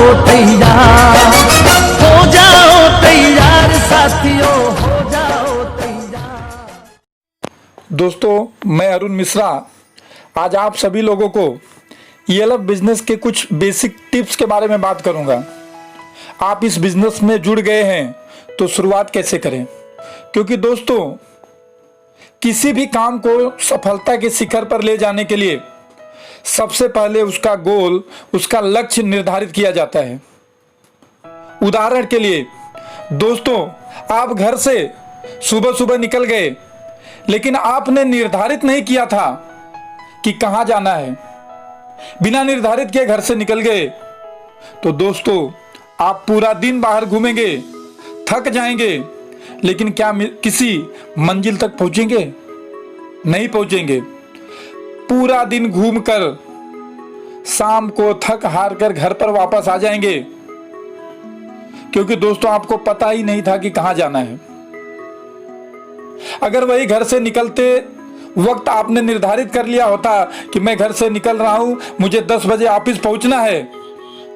तैयार साथियों, हो जाओ तैयार। दोस्तों, मैं अरुण मिश्रा आज आप सभी लोगों को ELF बिजनेस के कुछ बेसिक टिप्स के बारे में बात करूंगा। आप इस बिजनेस में जुड़ गए हैं तो शुरुआत कैसे करें, क्योंकि दोस्तों किसी भी काम को सफलता के शिखर पर ले जाने के लिए सबसे पहले उसका गोल, उसका लक्ष्य निर्धारित किया जाता है। उदाहरण के लिए दोस्तों, आप घर से सुबह सुबह निकल गए, लेकिन आपने निर्धारित नहीं किया था कि कहां जाना है। बिना निर्धारित किए घर से निकल गए तो दोस्तों आप पूरा दिन बाहर घूमेंगे, थक जाएंगे, लेकिन क्या किसी मंजिल तक पहुंचेंगे? नहीं पहुंचेंगे। पूरा दिन घूमकर शाम को थक हार कर घर पर वापस आ जाएंगे, क्योंकि दोस्तों आपको पता ही नहीं था कि कहां जाना है। अगर वही घर से निकलते वक्त आपने निर्धारित कर लिया होता कि मैं घर से निकल रहा हूं, मुझे 10 बजे ऑफिस पहुंचना है,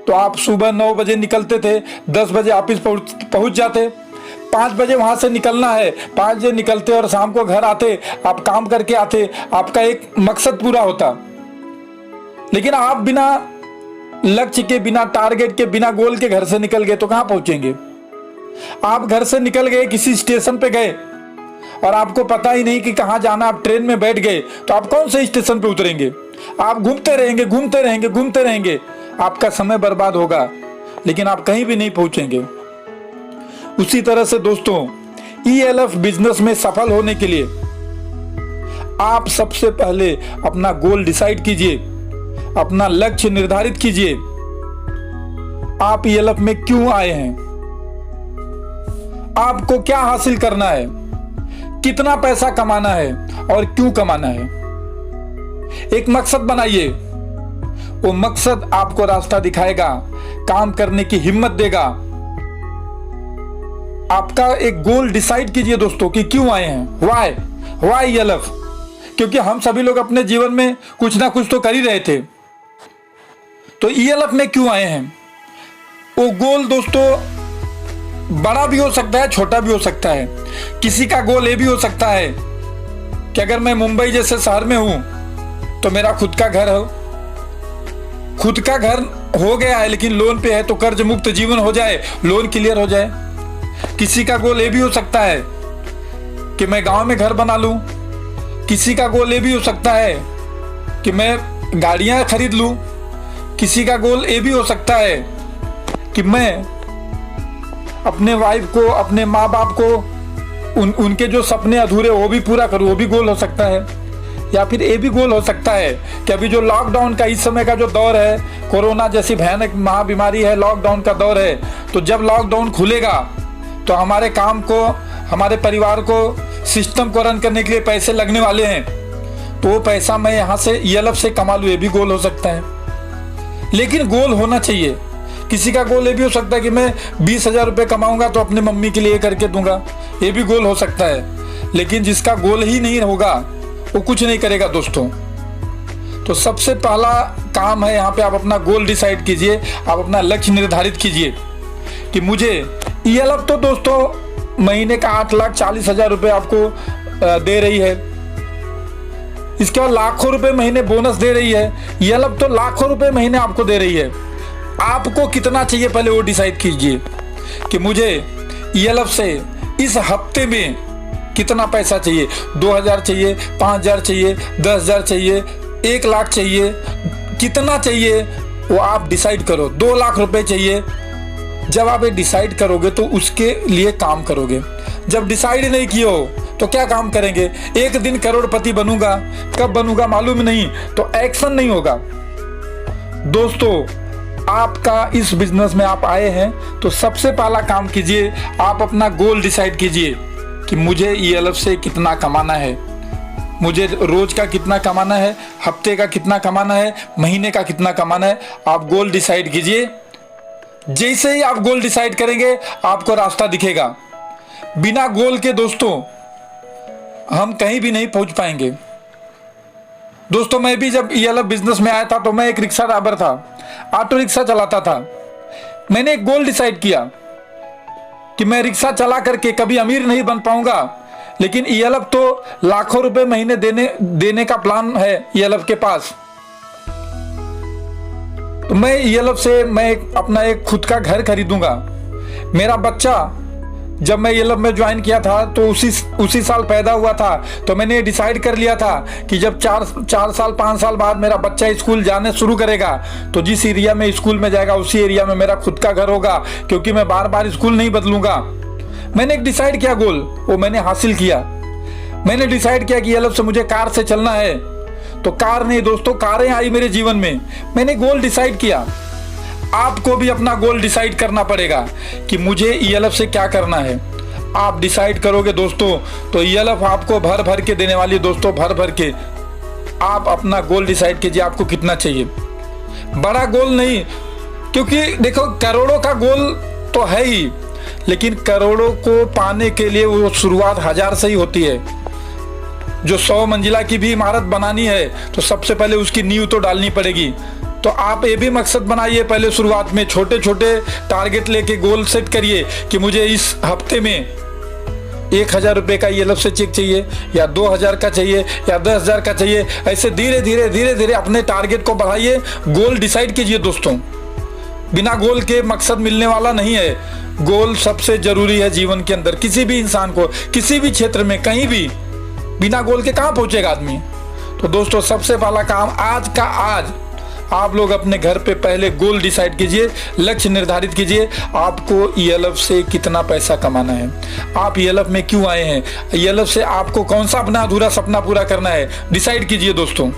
तो आप सुबह 9 बजे निकलते थे, 10 बजे ऑफिस पहुंच जाते। 5 बजे वहां से निकलना है, 5 बजे निकलते और शाम को घर आते, आप काम करके आते, आपका एक मकसद पूरा होता। लेकिन आप बिना लक्ष्य के, बिना टारगेट के, बिना गोल के घर से निकल गए तो कहां पहुंचेंगे? आप घर से निकल गए, किसी स्टेशन पे गए और आपको पता ही नहीं कि कहां जाना, आप ट्रेन में बैठ गए, तो आप कौन से स्टेशन पे उतरेंगे? आप घूमते रहेंगे, घूमते रहेंगे, घूमते रहेंगे, आपका समय बर्बाद होगा, लेकिन आप कहीं भी नहीं पहुंचेंगे। उसी तरह से दोस्तों, ELF बिजनेस में सफल होने के लिए आप सबसे पहले अपना गोल डिसाइड कीजिए, अपना लक्ष्य निर्धारित कीजिए। आप ELF में क्यों आए हैं? आपको क्या हासिल करना है? कितना पैसा कमाना है और क्यों कमाना है? एक मकसद बनाइए। वो मकसद आपको रास्ता दिखाएगा, काम करने की हिम्मत देगा। आपका एक गोल डिसाइड कीजिए दोस्तों कि क्यों आए हैं, वाई ELF। क्योंकि हम सभी लोग अपने जीवन में कुछ ना कुछ तो कर ही रहे थे, तो ELF में क्यों आए हैं? वो गोल दोस्तों बड़ा भी हो सकता है, छोटा भी हो सकता है। किसी का गोल ये भी हो सकता है कि अगर मैं मुंबई जैसे शहर में हूं तो मेरा खुद का घर हो, खुद का घर हो गया है लेकिन लोन पे है, तो कर्ज मुक्त जीवन हो जाए, लोन क्लियर हो जाए। किसी का गोल ये भी हो सकता है कि मैं गांव में घर बना लूं। किसी का गोल ये भी हो सकता है कि मैं गाड़ियां खरीद लूं। किसी का गोल ये भी हो सकता है कि मैं अपने वाइफ को, अपने माँ बाप को, उनके जो सपने अधूरे वो भी पूरा करूं, वो भी गोल हो सकता है। या फिर ये भी गोल हो सकता है कि अभी जो लॉकडाउन का इस समय का जो दौर है, कोरोना जैसी भयानक महाबीमारी है, लॉकडाउन का दौर है, तो जब लॉकडाउन खुलेगा तो हमारे काम को, हमारे परिवार को, सिस्टम को रन करने के लिए पैसे लगने वाले हैं, तो वो पैसा मैं यहाँ से ELF से कमा लूँ, ये भी गोल हो सकता है। लेकिन गोल होना चाहिए। किसी का गोल ये भी हो सकता है कि मैं 20,000 रुपये कमाऊंगा तो अपने मम्मी के लिए करके दूंगा, ये भी गोल हो सकता है। लेकिन जिसका गोल ही नहीं होगा वो कुछ नहीं करेगा दोस्तों। तो सबसे पहला काम है यहाँ पे, आप अपना गोल डिसाइड कीजिए, आप अपना लक्ष्य निर्धारित कीजिए कि मुझे ELF तो दोस्तों महीने का 8,40,000 रुपये आपको दे रही है। इसके बाद लाखों रुपए महीने बोनस दे रही है। ELF तो लाखों रुपए महीने आपको दे रही है। आपको कितना चाहिए पहले वो डिसाइड कीजिए कि मुझे ELF से इस हफ्ते में कितना पैसा चाहिए। 2,000 चाहिए, 5,000 चाहिए, 10,000 चाहिए, 1 लाख चाहिए, कितना चाहिए वो आप डिसाइड करो। 2 लाख रुपए चाहिए। जब आप ये डिसाइड करोगे तो उसके लिए काम करोगे। जब डिसाइड नहीं किए हो तो क्या काम करेंगे? एक दिन करोड़पति बनूंगा, कब बनूंगा मालूम नहीं, तो एक्शन नहीं होगा। दोस्तों, आपका इस बिजनेस में आप आए हैं तो सबसे पहला काम कीजिए, आप अपना गोल डिसाइड कीजिए कि मुझे ELF से कितना कमाना है, मुझे रोज का कितना कमाना है, हफ्ते का कितना कमाना है, महीने का कितना कमाना है। आप गोल डिसाइड कीजिए। जैसे ही आप गोल डिसाइड करेंगे आपको रास्ता दिखेगा। बिना गोल के दोस्तों हम कहीं भी नहीं पहुंच पाएंगे। दोस्तों, मैं भी जब ELF बिजनेस में आया था तो मैं एक रिक्शा ड्राइवर था, ऑटो रिक्शा चलाता था। मैंने एक गोल डिसाइड किया कि मैं रिक्शा चला करके कभी अमीर नहीं बन पाऊंगा, लेकिन ईएलएफ तो लाखों रुपए महीने देने का प्लान है ईएलएफ के पास। तो मैं ईएलएफ से मैं अपना एक खुद का घर खरीदूंगा। मेरा बच्चा जब मैं ईएलएफ में ज्वाइन किया था तो उसी साल पैदा हुआ था। तो मैंने डिसाइड कर लिया था कि जब 4 साल 5 साल बाद मेरा बच्चा स्कूल जाने शुरू करेगा तो जिस एरिया में स्कूल में जाएगा उसी एरिया में मेरा खुद का घर होगा, क्योंकि मैं बार बार स्कूल नहीं बदलूंगा। मैंने एक डिसाइड किया गोल, वो मैंने हासिल किया। मैंने डिसाइड किया कि ईएलएफ से मुझे कार से चलना है, तो कार नहीं दोस्तों, कारें आई मेरे जीवन में। मैंने गोल डिसाइड किया। आपको भी अपना गोल डिसाइड करना पड़ेगा कि मुझे ईएलएफ से क्या करना है। आप डिसाइड करोगे दोस्तों तो ईएलएफ आपको भर भर के देने वाली है दोस्तों, भर भर के। आप अपना गोल डिसाइड कीजिए आपको कितना चाहिए। बड़ा गोल नहीं, क्योंकि देखो करोड़ों का गोल तो है ही, लेकिन करोड़ों को पाने के लिए वो शुरुआत 1000 से ही होती है। जो 100 मंजिला की भी इमारत बनानी है तो सबसे पहले उसकी नींव तो डालनी पड़ेगी। तो आप ये भी मकसद बनाइए, पहले शुरुआत में छोटे छोटे टारगेट लेके गोल सेट करिए कि मुझे इस हफ्ते में 1000 रुपये का ईएलएफ से चेक चाहिए, या 2000 का चाहिए, या 10,000 का चाहिए। ऐसे धीरे धीरे अपने टारगेट को बढ़ाइए, गोल डिसाइड कीजिए दोस्तों। बिना गोल के मकसद मिलने वाला नहीं है। गोल सबसे जरूरी है जीवन के अंदर। किसी भी इंसान को किसी भी क्षेत्र में कहीं भी बिना गोल के कहाँ पहुंचेगा आदमी। तो दोस्तों सबसे पहला काम आज का आज आप लोग अपने घर पे पहले गोल डिसाइड कीजिए, लक्ष्य निर्धारित कीजिए। आपको ईएलएफ से कितना पैसा कमाना है, आप ईएलएफ में क्यों आए हैं, ईएलएफ से आपको कौन सा अपना अधूरा सपना पूरा करना है, डिसाइड कीजिए दोस्तों।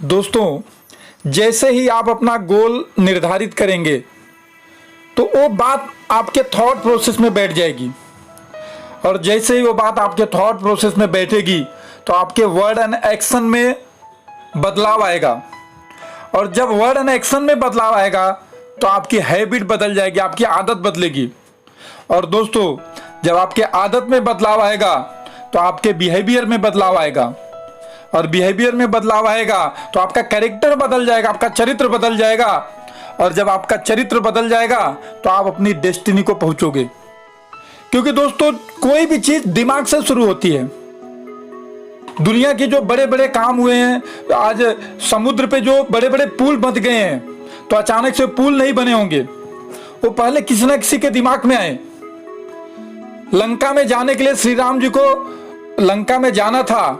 दोस्तों जैसे ही आप अपना गोल निर्धारित करेंगे तो वो बात आपके थॉट प्रोसेस में बैठ जाएगी, और जैसे ही वो बात आपके थॉट प्रोसेस में बैठेगी तो आपके वर्ड एंड एक्शन में बदलाव आएगा। और जब वर्ड एंड एक्शन में बदलाव आएगा तो आपकी हैबिट बदल जाएगी, आपकी आदत बदलेगी। और दोस्तों जब आपके आदत में बदलाव आएगा तो आपके बिहेवियर में बदलाव आएगा, और बिहेवियर में बदलाव आएगा तो आपका कैरेक्टर बदल जाएगा, आपका चरित्र बदल जाएगा। और जब आपका चरित्र बदल जाएगा तो आप अपनी डेस्टिनी को पहुंचोगे। क्योंकि दोस्तों कोई भी चीज दिमाग से शुरू होती है। दुनिया के जो बड़े बड़े काम हुए हैं, आज समुद्र पे जो बड़े बड़े पुल बन गए हैं, तो अचानक से पुल नहीं बने होंगे, वो पहले किसी न किसी के दिमाग में आए। लंका में जाने के लिए श्री राम जी को लंका में जाना था,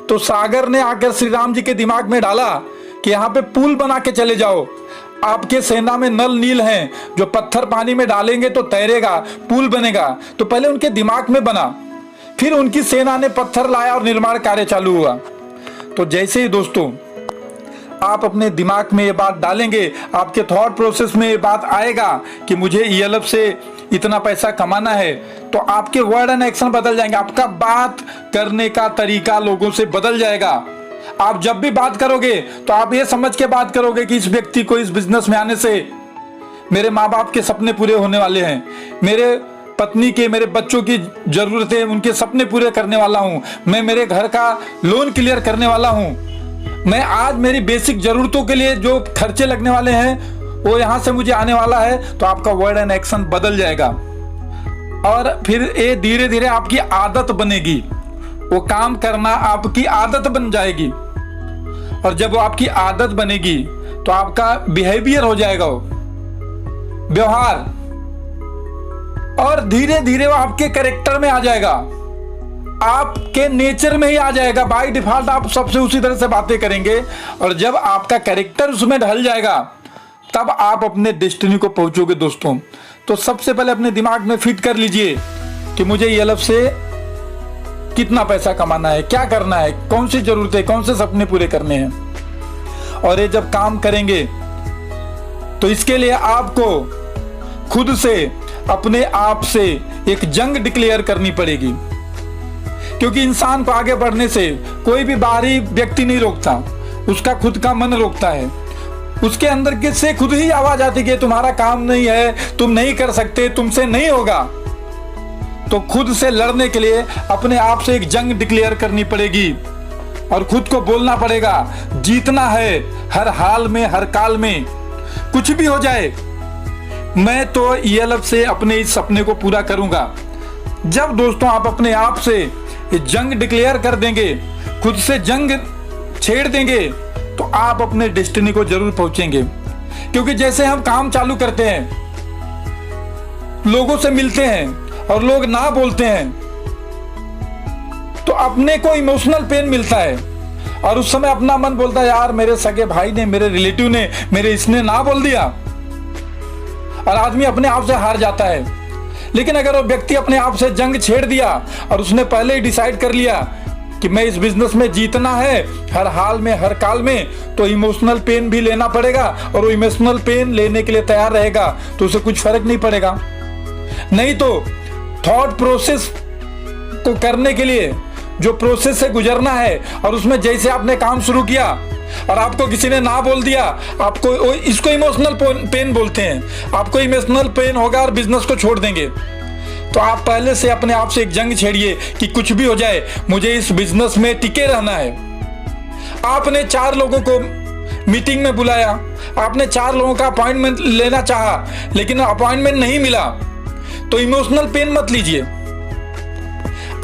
तो सागर ने आकर श्री राम जी के दिमाग में डाला कि यहाँ पे पुल बना के चले जाओ। आपके सेना में नल नील हैं, जो पत्थर पानी में डालेंगे तो तैरेगा, पुल बनेगा। तो पहले उनके दिमाग में बना, फिर उनकी सेना ने पत्थर लाया और निर्माण कार्य चालू हुआ। तो जैसे ही दोस्तों आप अपने दिमाग में ये बात डालेंगे, आपके थॉट प्रोसेस में ये बात आएगा कि मुझे ईएलएफ से इतना पैसा कमाना है, तो आपके वर्ड एंड एक्शन बदल जाएंगे। आपका बात करने का तरीका लोगों से बदल जाएगा। आप जब भी बात करोगे तो आप ये समझ के बात करोगे कि इस व्यक्ति को इस बिजनेस में आने से मेरे माँ बाप के सपने पूरे होने वाले हैं, मेरे पत्नी के, मेरे बच्चों की जरूरतें, उनके सपने पूरे करने वाला हूँ, मैं मेरे घर का लोन क्लियर करने वाला हूँ, मैं आज मेरी बेसिक जरूरतों के लिए जो खर्चे लगने वाले हैं वो यहाँ से मुझे आने वाला है। तो आपका वर्ड एंड एक्शन बदल जाएगा, और फिर ये धीरे धीरे आपकी आदत बनेगी। वो काम करना आपकी आदत बन जाएगी, और जब वो आपकी आदत बनेगी तो आपका बिहेवियर हो जाएगा, वो व्यवहार, और धीरे धीरे वो आपके कैरेक्टर में आ जाएगा, आपके नेचर में ही आ जाएगा। बाय डिफॉल्ट आप सबसे उसी तरह से बातें करेंगे, और जब आपका कैरेक्टर उसमें ढल जाएगा तब आप अपने डेस्टिनी को पहुंचोगे दोस्तों। तो सबसे पहले अपने दिमाग में फिट कर लीजिए कि मुझे ईएलएफ से कितना पैसा कमाना है, क्या करना है, कौन सी जरूरतें, कौन से सपने पूरे करने हैं। और ये जब काम करेंगे तो इसके लिए आपको खुद से, अपने आप से एक जंग डिक्लेयर करनी पड़ेगी। क्योंकि इंसान को आगे बढ़ने से कोई भी बाहरी व्यक्ति नहीं रोकता, उसका खुद का मन रोकता है। उसके अंदर के से खुद ही आवाज आती है तुम्हारा काम नहीं है, तुम नहीं कर सकते, तुमसे नहीं होगा। तो खुद से लड़ने के लिए अपने आप से एक जंग डिक्लेयर करनी पड़ेगी। और खुद को बोलना पड़ेगा, जीतना है हर हाल में हर काल में, कुछ भी हो जाए मैं तो ईएलएफ से अपने इस सपने को पूरा करूंगा। जब दोस्तों आप अपने आप से जंग डिक्लेयर कर देंगे, खुद से जंग छेड़ देंगे, तो आप अपने डेस्टिनी को जरूर पहुंचेंगे। क्योंकि जैसे हम काम चालू करते हैं, लोगों से मिलते हैं और लोग ना बोलते हैं, तो अपने को इमोशनल पेन मिलता है और उस समय अपना मन बोलता है यार मेरे सगे भाई ने, मेरे रिलेटिव ने, मेरे इसने ना बोल दिया, और आदमी अपने आप से हार जाता है। लेकिन अगर वो व्यक्ति अपने आप से जंग छेड़ दिया और उसने पहले ही डिसाइड कर लिया कि मैं इस बिजनेस में जीतना है हर हाल में हर काल में, तो इमोशनल पेन भी लेना पड़ेगा, और वो इमोशनल पेन लेने के लिए तैयार रहेगा तो उसे कुछ फर्क नहीं पड़ेगा। नहीं तो थॉट प्रोसेस को करने के लिए जो प्रोसेस से गुजरना है, और उसमें जैसे आपने काम शुरू किया और आपको किसी ने ना बोल दिया, आपको इसको इमोशनल पेन बोलते हैं। आपको इमोशनल पेन होगा और बिजनेस को छोड़ देंगे। तो आप पहले से अपने आप से एक जंग छेड़िए कि कुछ भी हो जाए मुझे इस बिजनेस में टिके रहना है। आपने 4 लोगों को मीटिंग में बुलाया, आपने 4 लोगों का अपॉइंटमेंट लेना चाहा, लेकिन अपॉइंटमेंट नहीं मिला, तो इमोशनल पेन मत लीजिए।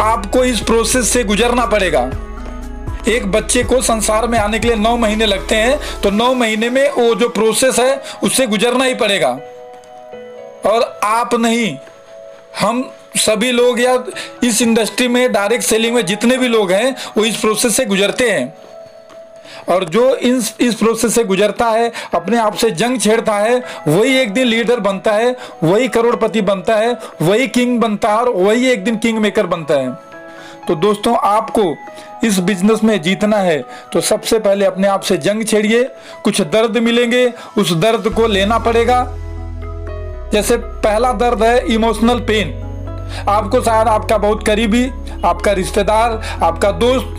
आपको इस प्रोसेस से गुजरना पड़ेगा। एक बच्चे को संसार में आने के लिए 9 महीने लगते हैं, तो 9 महीने में वो जो प्रोसेस है उससे गुजरना ही पड़ेगा। और आप नहीं, हम सभी लोग या इस इंडस्ट्री में डायरेक्ट सेलिंग में जितने भी लोग हैं वो इस प्रोसेस से गुजरते हैं। और जो इस प्रोसेस से गुजरता है, अपने आप से जंग छेड़ता है, वही एक दिन लीडर बनता है, वही करोड़पति बनता है, वही किंग बनता है, और वही एक दिन किंग मेकर बनता है। तो दोस्तों आपको इस बिजनेस में जीतना है तो सबसे पहले अपने आप से जंग छेड़िए। कुछ दर्द मिलेंगे, उस दर्द को लेना पड़ेगा। जैसे पहला दर्द है इमोशनल पेन। आपको शायद आपका बहुत करीबी, आपका रिश्तेदार, आपका दोस्त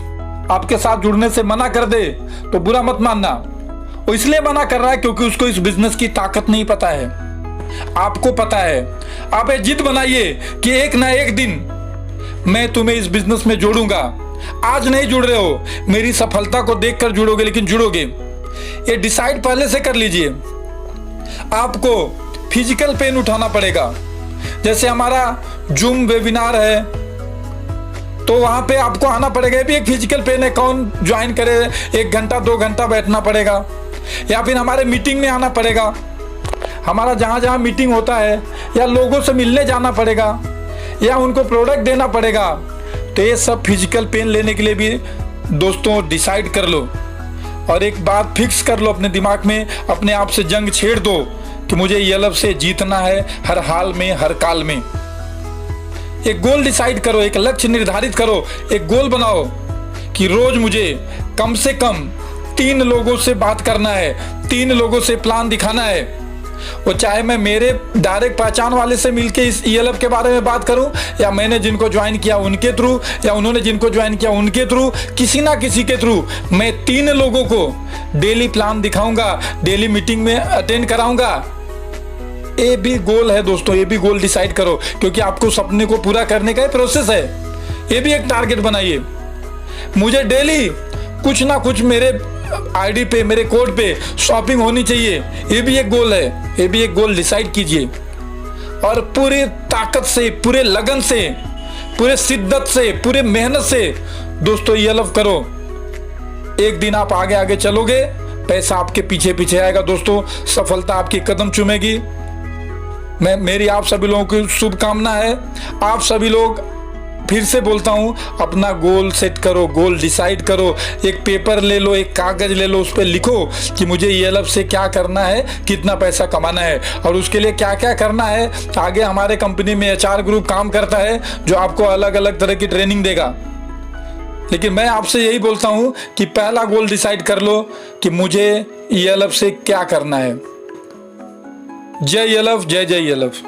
आपके साथ जुड़ने से मना कर दे, तो बुरा मत मानना। वो इसलिए मना कर रहा है क्योंकि उसको इस बिजनेस की ताकत नहीं पता है, आपको पता है। आप एक जिद बनाइए कि एक ना एक दिन मैं तुम्हें इस बिजनेस में जोड़ूंगा। आज नहीं जुड़ रहे हो, मेरी सफलता को देखकर जुड़ोगे, लेकिन जुड़ोगे। ये डिसाइड पहले से कर लीजिए। आपको फिजिकल पेन उठाना पड़ेगा। जैसे हमारा जूम वेबिनार है, तो वहां पे आपको आना पड़ेगा। ये भी एक फिजिकल पेन है, कौन ज्वाइन करे, 1 घंटा 2 घंटा बैठना पड़ेगा। या फिर हमारे मीटिंग में आना पड़ेगा, हमारा जहां जहां मीटिंग होता है, या लोगों से मिलने जाना पड़ेगा, या उनको प्रोडक्ट देना पड़ेगा। तो ये सब फिजिकल पेन लेने के लिए भी दोस्तों डिसाइड कर लो, और एक बात फिक्स कर लो अपने दिमाग में, अपने आप से जंग छेड़ दो कि मुझे ईएलएफ से जीतना है हर हाल में हर काल में। एक गोल डिसाइड करो, एक लक्ष्य निर्धारित करो, एक गोल बनाओ कि रोज मुझे कम से कम 3 लोगों से बात करना है, 3 लोगों से प्लान दिखाना है। वो चाहे मैं मेरे डायरेक्ट पहचान वाले से मिलके इस ईएलएफ के बारे में बात करूं, या मैंने जिनको ज्वाइन किया उनके थ्रू, या उन्होंने जिनको ज्वाइन किया उनके थ्रू, किसी ना किसी के थ्रू मैं 3 लोगों को डेली प्लान दिखाऊंगा, डेली मीटिंग में अटेंड कराऊंगा। ये भी गोल है दोस्तों, ये भी गोल डिसाइड करो, क्योंकि आपको सपने को पूरा करने का प्रोसेस है। ये भी एक टारगेट बनाइए, मुझे डेली कुछ ना कुछ मेरे आईडी पे, मेरे कोड पे शॉपिंग होनी चाहिए। ये भी एक गोल है, ये भी एक गोल डिसाइड कीजिए, और पूरी ताकत से, पूरे लगन से, पूरे शिद्दत से, पूरे मेहनत से दोस्तों ईएलएफ करो। एक दिन आप आगे आगे चलोगे, पैसा आपके पीछे पीछे आएगा दोस्तों, सफलता आपकी कदम चूमेगी। मेरी आप सभी लोगों की शुभकामना है। आप सभी लोग, फिर से बोलता हूं, अपना गोल सेट करो, गोल डिसाइड करो। एक पेपर ले लो, एक कागज ले लो, उस पर लिखो कि मुझे ईएलएफ से क्या करना है, कितना पैसा कमाना है, और उसके लिए क्या क्या करना है। आगे हमारे कंपनी में एचआर ग्रुप काम करता है जो आपको अलग अलग तरह की ट्रेनिंग देगा। लेकिन मैं आपसे यही बोलता हूं कि पहला गोल डिसाइड कर लो कि मुझे ईएलएफ से क्या करना है। जय ईएलएफ, जय जय ईएलएफ।